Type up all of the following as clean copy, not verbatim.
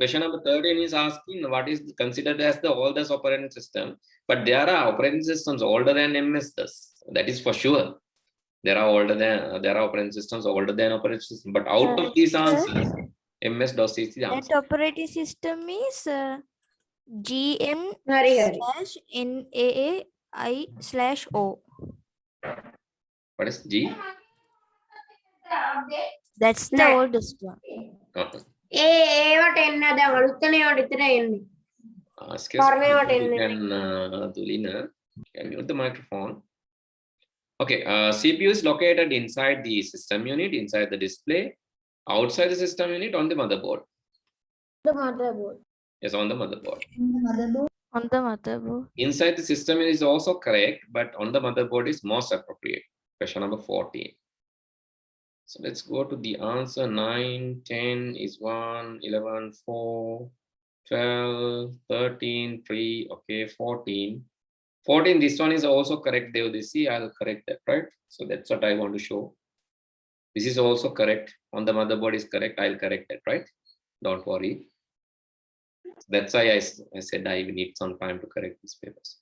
Question number 13 is asking what is considered as the oldest operating system, but there are operating systems older than MS-DOS. That is for sure. There are operating systems older than operating system, but out of these answers, MS-DOS is the answer. That operating system is GM/NAAI/O. What is G? That's the oldest one. Ask us Tulina, can mute the microphone. Okay, CPU is located inside the system unit, inside the display, outside the system unit, on the motherboard. The motherboard. Yes, on the motherboard. On the motherboard. Inside the system unit is also correct, but on the motherboard is most appropriate. Question number 14. So let's go to the answer. 9, 10 is 1, 11, 4, 12, 13, 3, okay, 14. 14, this one is also correct, Devdasi. I'll correct that, right? So that's what I want to show. This is also correct. On the motherboard is correct. I'll correct that, right? Don't worry. That's why I said I will need some time to correct these papers.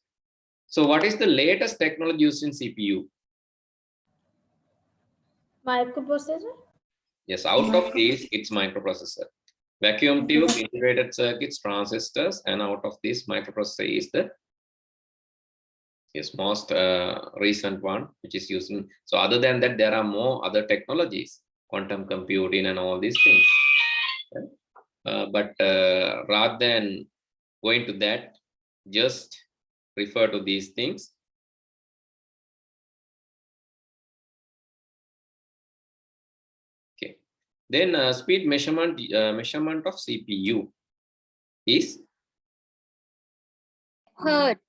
So what is the latest technology used in CPU? Microprocessor? Yes, out of these, it's microprocessor. Vacuum tube, integrated circuits, transistors, and out of this, microprocessor is the most recent one, which is using. So other than that, there are more other technologies, quantum computing and all these things. But rather than going to that, just refer to these things. Okay. Then speed measurement of CPU is Hertz.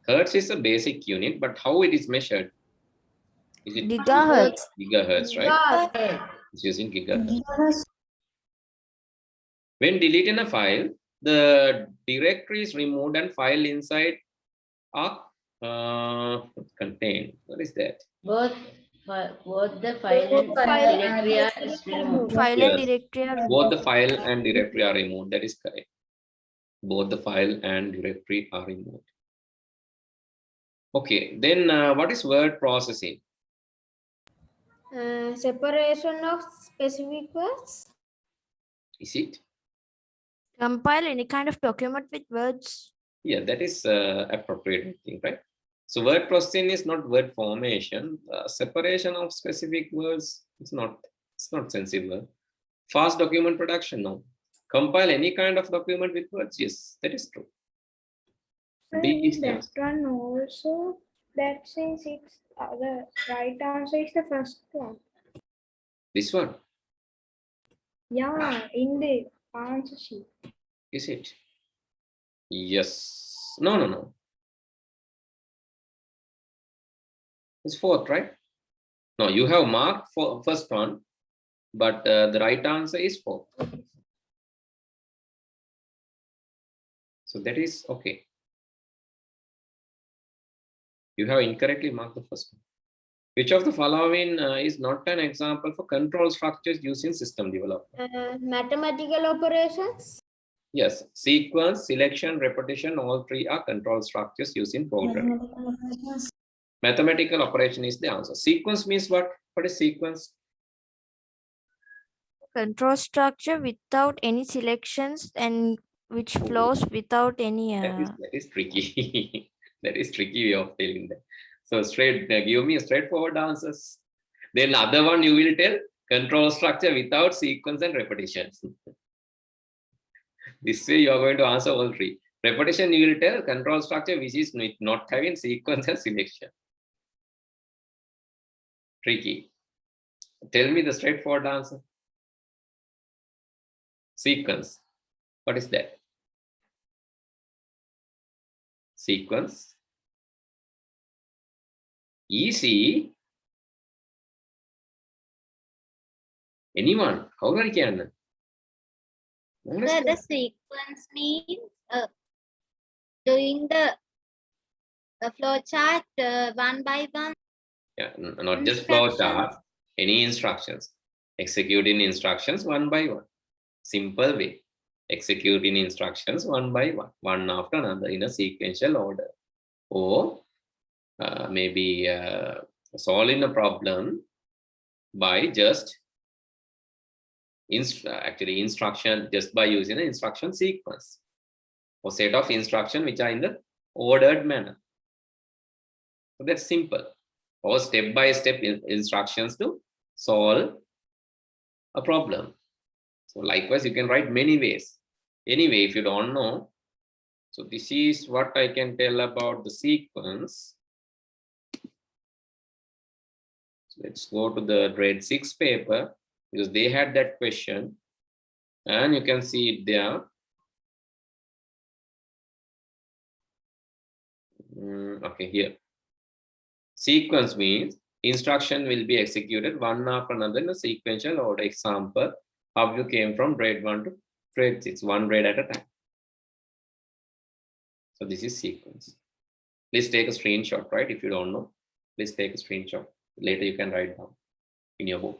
Hertz is a basic unit, but how it is measured? Is it Gigahertz? Gigahertz, right? It's using gigahertz. When deleting a file, the directory is removed and file inside are contained. What is that? Both the file and directory are removed. File and directory are Both the file and directory are removed. That is correct. Both the file and directory are removed. Okay, then what is word processing? Separation of specific words. Is it? compile any kind of document with words. Yeah, that is appropriate thing, right? So word processing is not word formation. Separation of specific words, it's not sensible. Fast document production, no. Compile any kind of document with words, yes, that is true. That one also, that since it's the right answer is the first one. This one? Yeah, in the answer sheet. Is it? Yes. No. It's fourth, right? No, you have marked for first one, but the right answer is fourth. So that is okay. You have incorrectly marked the first one. Which of the following is not an example for control structures used in system development? Mathematical operations. Yes, sequence, selection, repetition, all three are control structures used in programming. Mathematical operation is the answer. Sequence means what? What is sequence? Control structure without any selections and which flows without any. That is tricky. That is tricky way of telling that. So give me a straightforward answers. Then other one you will tell control structure without sequence and repetition. This way you are going to answer all three. Repetition you will tell control structure which is not having sequence and selection. Tricky. Tell me the straightforward answer. Sequence. What is that? Sequence. Easy. Anyone? How can you? The sequence means doing the flow chart one by one. Yeah, not just flow chart, any instructions. Executing instructions one by one. Simple way. executing instructions one by one after another in a sequential order, or maybe solving a problem by just instruction, just by using an instruction sequence or set of instructions which are in the ordered manner. So that's simple. Or step-by-step instructions to solve a problem. So likewise, you can write many ways. Anyway, if you don't know, so this is what I can tell about the sequence. So let's go to the grade 6 paper, because they had that question, and you can see it there. Okay, here. Sequence means instruction will be executed one after another in a sequential order. Example, how you came from grade 1 to grade 6, one grade at a time. So this is sequence. Please take a screenshot, right? If you don't know, please take a screenshot. Later you can write down in your book.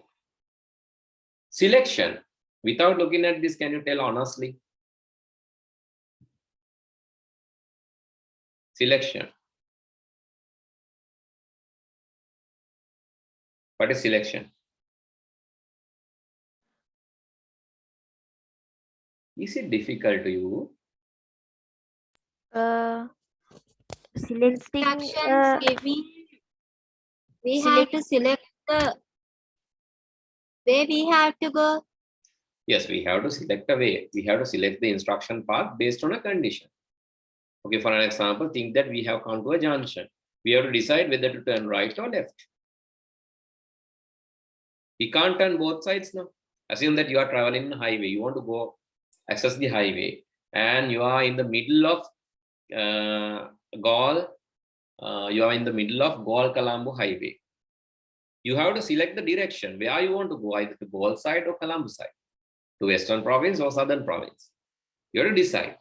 Selection. Without looking at this, can you tell honestly? Selection. What is selection? Is it difficult to you? Selecting Instructions giving. We have to select the way we have to go. Yes, we have to select a way. We have to select the instruction path based on a condition. Okay, for an example, think that we have come to a junction. We have to decide whether to turn right or left. We can't turn both sides now. Assume that you are traveling in a highway. You want to go access the highway, and you are in the middle of Gaul. You are in the middle of Gaul-Colombo highway. You have to select the direction where you want to go, either to Gaul side or Colombo side, to Western province or Southern province. You have to decide.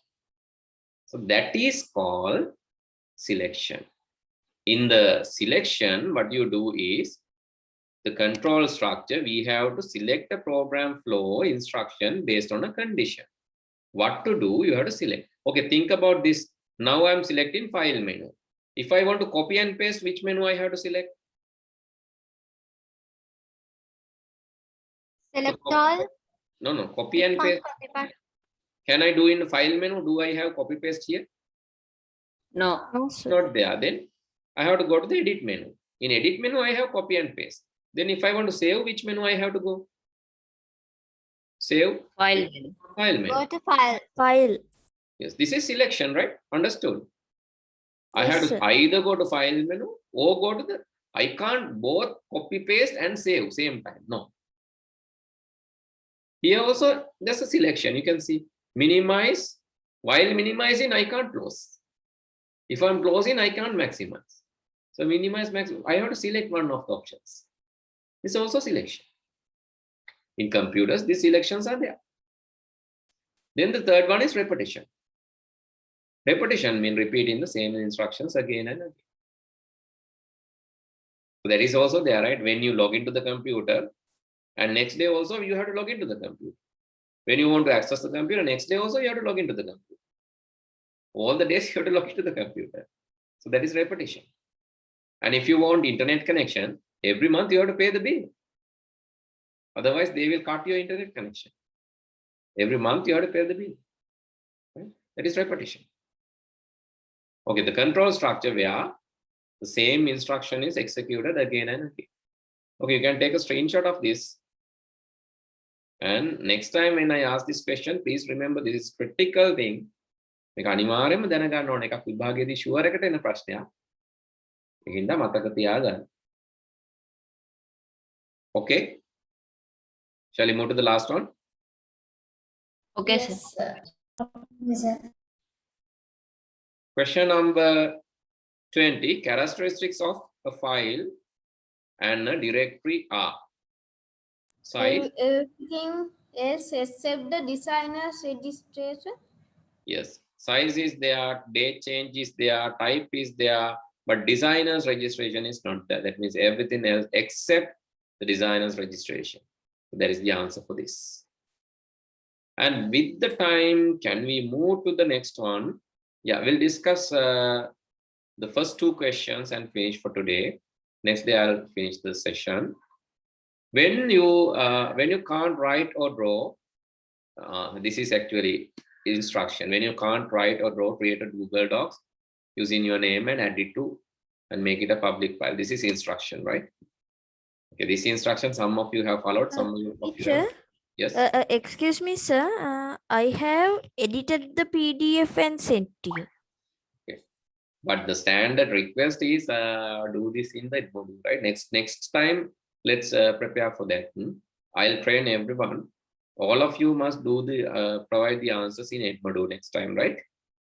So that is called selection. In the selection, what you do is the control structure. We have to select a program flow instruction based on a condition. What to do, you have to select. Okay, think about this. Now I'm selecting file menu. If I want to copy and paste, which menu I have to select? Select all. No, copy and paste. Can I do in the file menu? Do I have copy paste here? No. It's not there. Then I have to go to the edit menu. In edit menu, I have copy and paste. Then if I want to save, which menu I have to go? Save. File menu. File menu. Go to file. file. Yes, this is selection, right? Understood. I Yes, have to sir. either go to file menu or go to the, I can't both copy paste and save same time. No. Here also there's a selection. You can see minimize. While minimizing, I can't close. If I'm closing, I can't maximize. So minimize, maximize. I have to select one of the options. This is also selection. In computers, these selections are there. Then the third one is repetition. Repetition means repeating the same instructions again and again. So that is also there, right? When you log into the computer, and next day also you have to log into the computer. When you want to access the computer, next day also you have to log into the computer. All the days you have to log into the computer. So that is repetition. And if you want internet connection, every month you have to pay the bill. Otherwise, they will cut your internet connection. Every month you have to pay the bill. Right? That is repetition. Okay, the control structure where the same instruction is executed again and again. Okay, you can take a screenshot of this. And next time when I ask this question, please remember this is critical thing. මේක අනිවාර්යයෙන්ම දැනගන්න ඕන එකක් විභාගයේදී sure එකට එන ප්‍රශ්නයක්. ඒකින්ද මතක තියාගන්න. Okay. Shall we move to the last one? Okay, Yes, sir. Yes, sir. Question number 20. Characteristics of a file and a directory are. Size. Everything else except the designer's registration. Yes. Size is there, date change is there, type is there, but designer's registration is not there. That means everything else except the designer's registration. That is the answer for this. And with the time, can we move to the next one? Yeah, we'll discuss the first two questions and finish for today. Next day, I'll finish the session. When you can't write or draw, this is actually instruction. When you can't write or draw, create a Google Docs using your name and add it to and make it a public file. This is instruction, right? Okay, this instruction some of you have followed, some of you Teacher, have. Yes. excuse me, sir. I have edited the PDF and sent to you. Okay. But the standard request is do this in the module, right? Next time, let's prepare for that. I'll train everyone. All of you must do the provide the answers in Edmodo next time, right?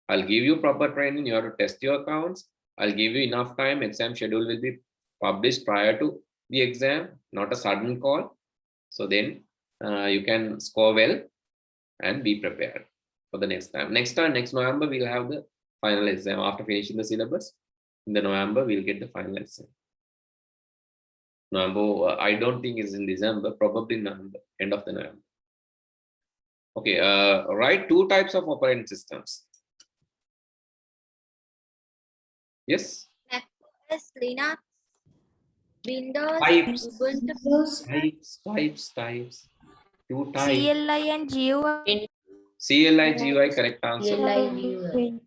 I'll give you proper training. You have to test your accounts. I'll give you enough time. Exam schedule will be published prior to the exam, not a sudden call. So then you can score well and be prepared for the next time. Next November, we'll have the final exam. After finishing the syllabus, in the November, we'll get the final exam. November, I don't think it's in December, probably November, end of the November. Okay, write two types of operating systems. Yes? macOS, Linux, Windows, Types. Ubuntu. Types. Two types. CLI and GUI. CLI, GUI, correct answer. CLI.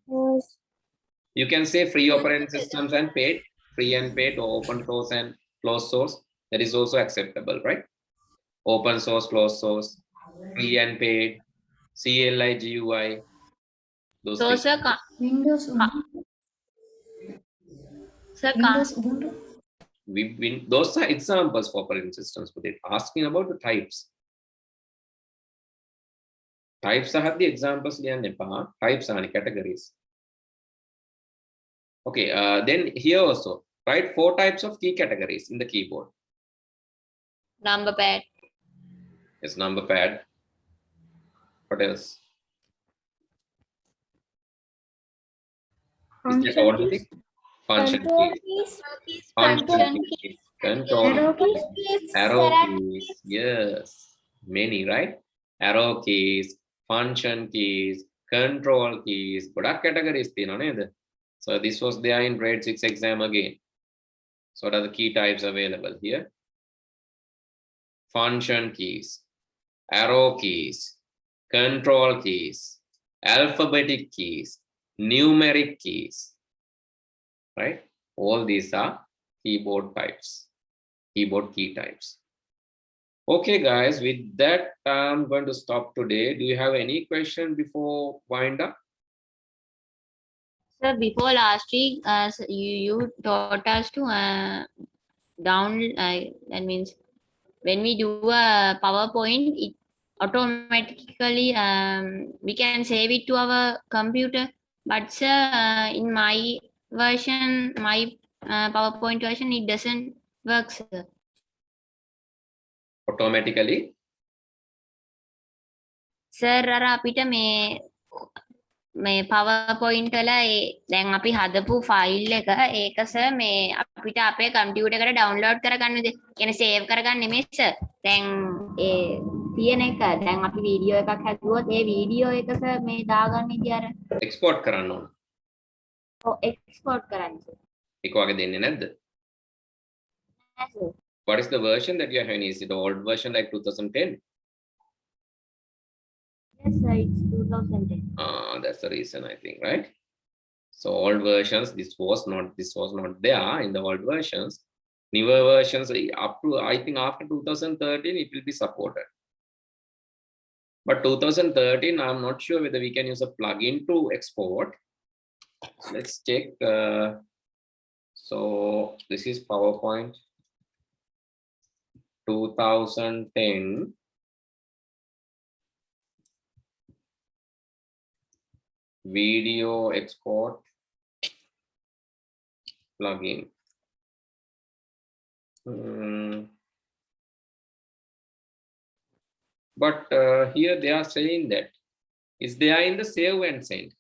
You can say free operating systems and paid, free and paid, or open source and closed source. That is also acceptable, right? Open source, closed source, free and paid, CLI, GUI. Those So, things. sir, Windows Ubuntu. Those are examples for operating systems, but they're asking about the types. Types are the examples, types are categories. Okay, then here also, write 4 types of key categories in the keyboard. number pad. Yes, number pad. What else? Is that all the thing? Function keys. Function keys. Control keys. Arrow keys. Yes. Many, right? Arrow keys, function keys, control keys. Product categories. So this was there in grade 6 exam again. So what are the key types available here? Function keys, arrow keys, control keys, alphabetic keys, numeric keys, right? All these are keyboard types, keyboard key types. Okay, guys, with that, I'm going to stop today. Do you have any question before wind up? Sir, before last week, you taught us to that means when we do a PowerPoint, it automatically we can save it to our computer. But sir, in my version, my PowerPoint version, it doesn't work, sir. Automatically? Sir, අපිට මේ PowerPoint වල දැන් අපි හදපු file එක ඒක sir මේ අපිට අපේ කම්පියුටර් එකට ඩවුන්ලෝඩ් කරගන්න කියන්නේ සේව් කරගන්න නෙමෙයි සර්. දැන් ඒ තියෙන එක දැන් අපි වීඩියෝ එකක් හැදුවොත් ඒ වීඩියෝ එක සර් මේ දාගන්න ඉතින් අර export කරන්න ඕන. ඔව් එක්ස්පෝර්ට් කරන්න සර්. ඒක වගේ දෙන්නේ නැද්ද? What is the version that you are having? Is it the old version like 2010? Yes sir, it's 2010. That's the reason, I think, right? So old versions, this was not there in the old versions. Newer versions up to, I think, after 2013 it will be supported. But 2013, I'm not sure whether we can use a plugin to export. Let's check. So this is PowerPoint 2010. Video export plugin. But here they are saying that is there in the save and send.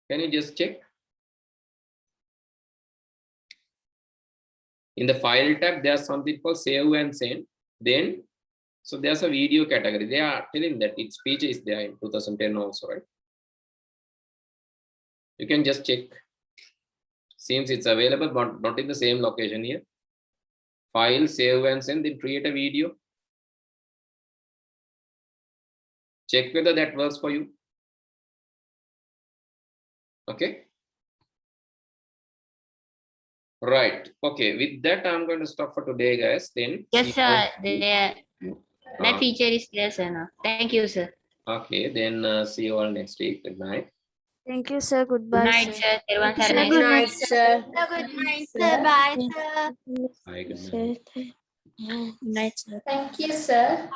Can you just check? In the file tab, there's something called save and send. Then So there's a video category. They are telling that its feature is there in 2010 also, right? You can just check. Seems it's available, but not in the same location here. File, save and send, then create a video. Check whether that works for you. Okay. Right. Okay. With that, I'm going to stop for today, guys. Then. Yes, see sir. how- That feature is there, sir. Now. Thank you, sir. Okay. Then see you all next week. Good night. Thank you, sir. Good Goodbye, night, sir. sir. Therwan Sir, saranai. good night, sir. Good night, sir. Bye, sir. Bye. Good night. Good night, sir. Thank you, sir.